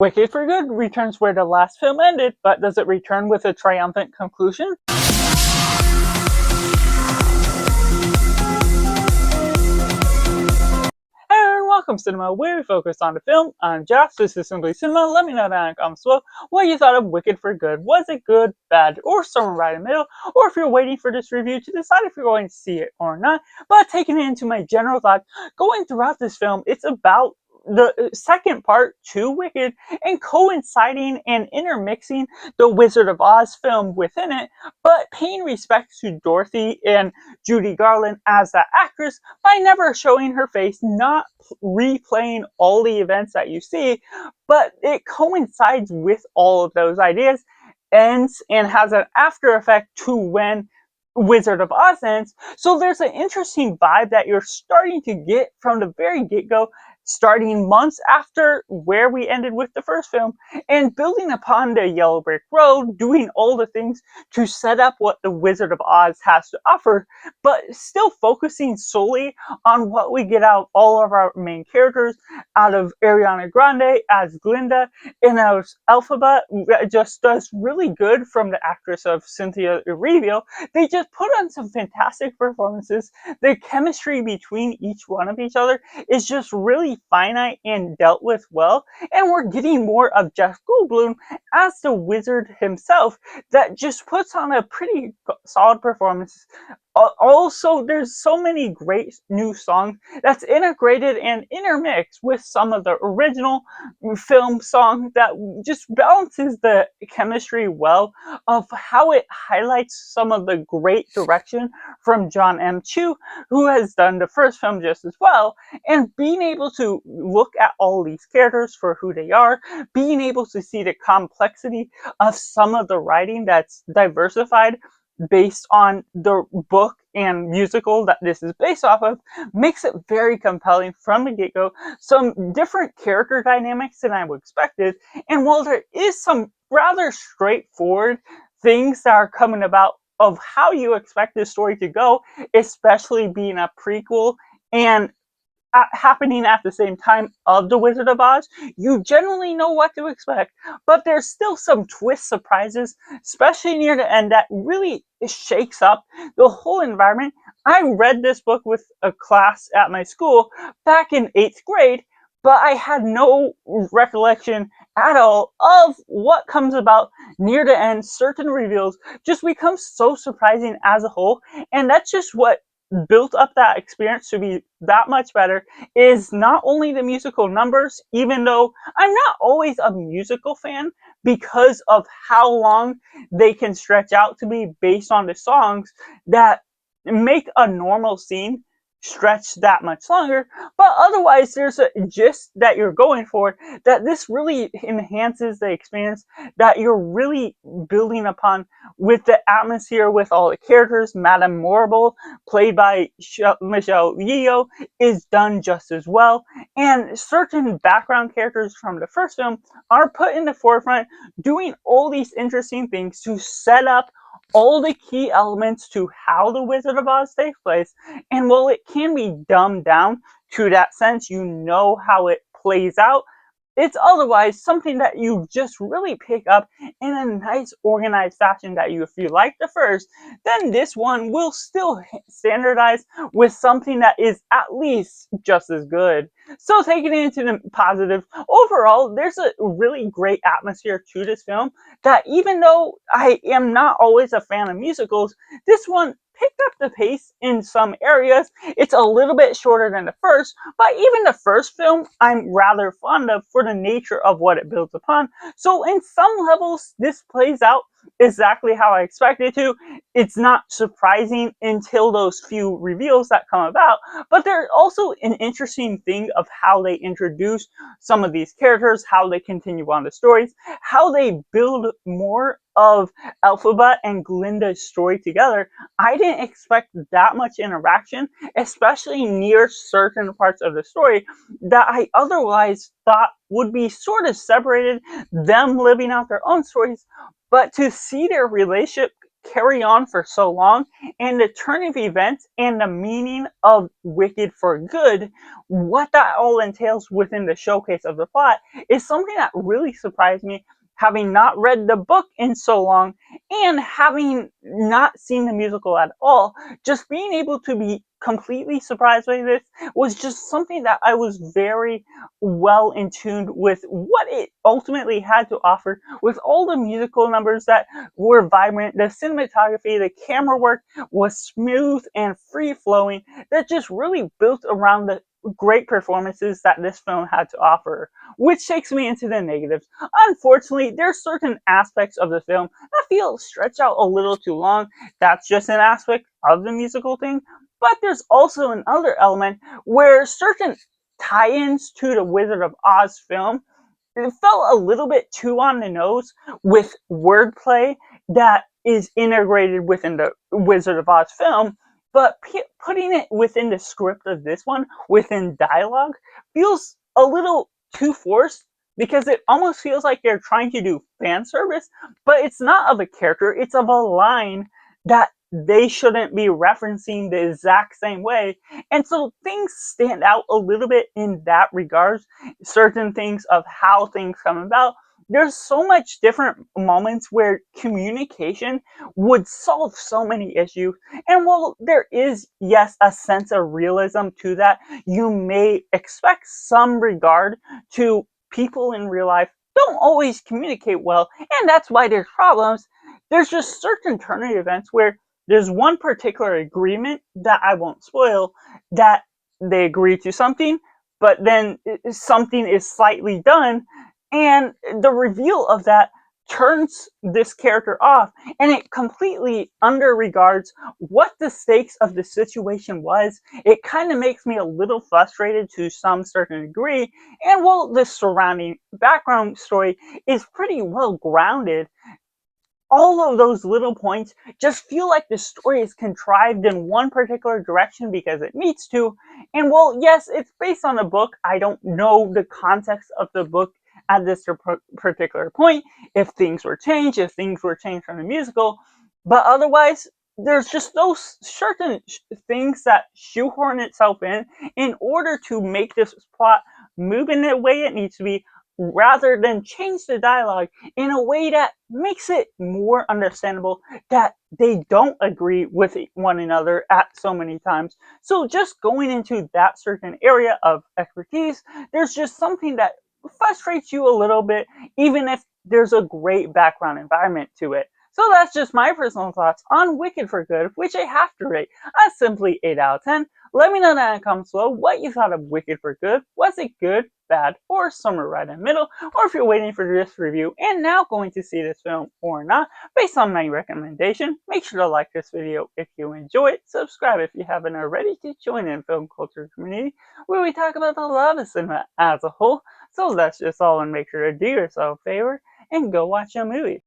Wicked for Good returns where the last film ended, but does it return with a triumphant conclusion? And welcome Cinema, where we focus on the film. I'm Josh, this is Simply Cinema. Let me know down in the comments below what you thought of Wicked for Good. Was it good, bad, or somewhere right in the middle? Or if you're waiting for this review to decide if you're going to see it or not. But taking it into my general thoughts, going throughout this film, it's about the second part to Wicked and coinciding and intermixing the Wizard of Oz film within it, but paying respect to Dorothy and Judy Garland as that actress by never showing her face, not replaying all the events that you see, but it coincides with all of those ideas, ends, and has an after effect to when Wizard of Oz ends. So there's an interesting vibe that you're starting to get from the very get-go, starting months after where we ended with the first film, and building upon the Yellow Brick Road, doing all the things to set up what the Wizard of Oz has to offer, but still focusing solely on what we get out of all of our main characters, out of Ariana Grande as Glinda, and as Elphaba, just does really good from the actress of Cynthia Erivo. They just put on some fantastic performances. The chemistry between each one of each other is just really finite and dealt with well, and we're getting more of Jeff Goldblum as the wizard himself that just puts on a pretty solid performance. Also, there's so many great new songs that's integrated and intermixed with some of the original film songs that just balances the chemistry well of how it highlights some of the great direction from John M. Chu, who has done the first film just as well, and being able to look at all these characters for who they are, being able to see the complexity of some of the writing that's diversified based on the book and musical that this is based off of, makes it very compelling from the get-go. Some different character dynamics than I would expected, and while there is some rather straightforward things that are coming about of how you expect this story to go, especially being a prequel and happening at the same time of The Wizard of Oz, you generally know what to expect, but there's still some twist surprises, especially near the end, that really shakes up the whole environment. I read this book with a class at my school back in 8th grade, but I had no recollection at all of what comes about near the end. Certain reveals just become so surprising as a whole, and that's just what built up that experience to be that much better. Is not only the musical numbers, even though I'm not always a musical fan because of how long they can stretch out to be based on the songs that make a normal scene stretch that much longer, but otherwise there's a gist that you're going for that this really enhances the experience that you're really building upon with the atmosphere, with all the characters. Madame Morrible, played by Michelle Yeoh, is done just as well, and certain background characters from the first film are put in the forefront, doing all these interesting things to set up all the key elements to how the Wizard of Oz takes place. And while it can be dumbed down to that sense, you know how it plays out, it's otherwise something that you just really pick up in a nice organized fashion that if you like the first, then this one will still standardize with something that is at least just as good. So taking it into the positive, overall, there's a really great atmosphere to this film that even though I am not always a fan of musicals, this one picked up the pace in some areas. It's a little bit shorter than the first, but even the first film I'm rather fond of for the nature of what it builds upon. So in some levels, this plays out exactly how I expected it to. It's not surprising until those few reveals that come about, but there's also an interesting thing of how they introduce some of these characters, how they continue on the stories, how they build more of Elphaba and Glinda's story together. I didn't expect that much interaction, especially near certain parts of the story that I otherwise thought would be sort of separated, them living out their own stories. But to see their relationship carry on for so long, and the turn of events and the meaning of Wicked for Good, what that all entails within the showcase of the plot, is something that really surprised me, having not read the book in so long and having not seen the musical at all. Just being able to be completely surprised by this was just something that I was very well in tune with what it ultimately had to offer, with all the musical numbers that were vibrant, the cinematography, the camera work was smooth and free flowing, that just really built around the great performances that this film had to offer. Which takes me into the negatives. Unfortunately, there's certain aspects of the film that feel stretched out a little too long. That's just an aspect of the musical thing. But there's also another element where certain tie-ins to the Wizard of Oz film, it felt a little bit too on the nose with wordplay that is integrated within the Wizard of Oz film, but putting it within the script of this one, within dialogue, feels a little too forced, because it almost feels like they're trying to do fan service, but it's not of a character, it's of a line that they shouldn't be referencing the exact same way. And so things stand out a little bit in that regard, certain things of how things come about. There's so much different moments where communication would solve so many issues. And while there is, yes, a sense of realism to that, you may expect some regard to people in real life don't always communicate well, and that's why there's problems. There's just certain turn of events where there's one particular agreement that I won't spoil, that they agree to something, but then something is slightly done, and the reveal of that turns this character off, and it completely underregards what the stakes of the situation was. It kind of makes me a little frustrated to some certain degree, and while the surrounding background story is pretty well grounded, all of those little points just feel like the story is contrived in one particular direction because it needs to. And while, yes, it's based on a book, I don't know the context of the book at this particular point, if things were changed, if things were changed from the musical. But otherwise, there's just those certain things that shoehorn itself in order to make this plot move in the way it needs to be, rather than change the dialogue in a way that makes it more understandable that they don't agree with one another at so many times. So just going into that certain area of expertise, there's just something that frustrates you a little bit, even if there's a great background environment to it. So that's just my personal thoughts on Wicked for Good, which I have to rate a simply 8 out of 10. Let me know down in the comments below what you thought of Wicked for Good. Was it good, bad, or somewhere right in the middle? Or if you're waiting for this review and now going to see this film or not, based on my recommendation, make sure to like this video if you enjoy it, subscribe if you haven't already to join in film culture community where we talk about the love of cinema as a whole. So that's just all, and make sure to do yourself a favor and go watch a movie.